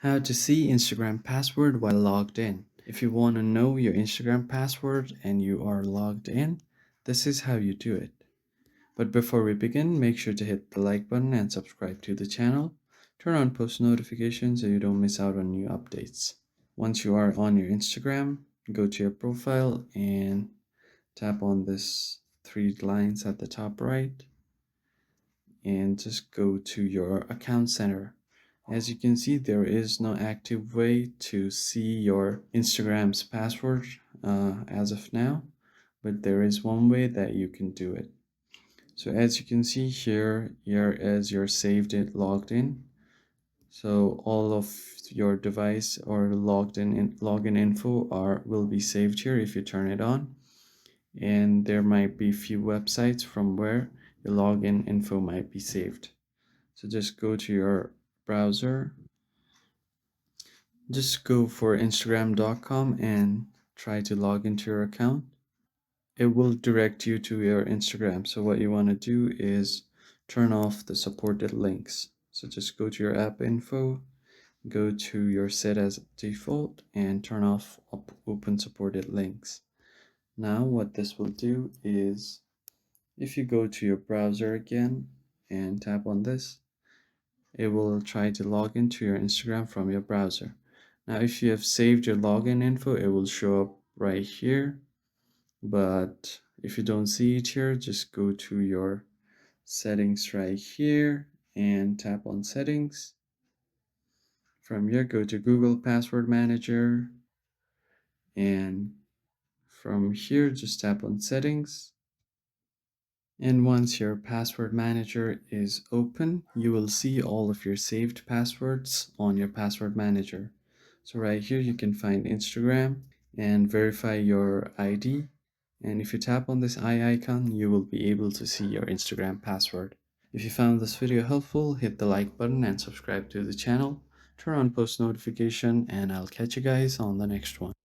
How to see Instagram password while logged in. If you want to know your Instagram password and you are logged in, this is how you do it. But before we begin, make sure to hit the like button and subscribe to the channel. Turn on post notifications so you don't miss out on new updates. Once you are on your Instagram, go to your profile and tap on this three lines at the top right and just go to your account center. As you can see, there is no active way to see your Instagram's password as of now, but there is one way that you can do it. So as you can see here is your saved it logged in. So all of your device or login info will be saved here if you turn it on. And there might be few websites from where your login info might be saved. So just go to your browser, just go for instagram.com and try to log into your account. It will direct you to your Instagram. So what you want to do is turn off the supported links. So just go to your app info, go to your set as default and turn off open supported links. Now what this will do is if you go to your browser again and tap on this, it will try to log into your Instagram from your browser. Now, if you have saved your login info, it will show up right here. But if you don't see it here, just go to your settings right here and tap on settings. From here, go to Google Password Manager. And from here, just tap on settings. And once your password manager is open, you will see all of your saved passwords on your password manager. So right here, you can find Instagram and verify your ID. And if you tap on this eye icon, you will be able to see your Instagram password. If you found this video helpful, hit the like button and subscribe to the channel. Turn on post notification and I'll catch you guys on the next one.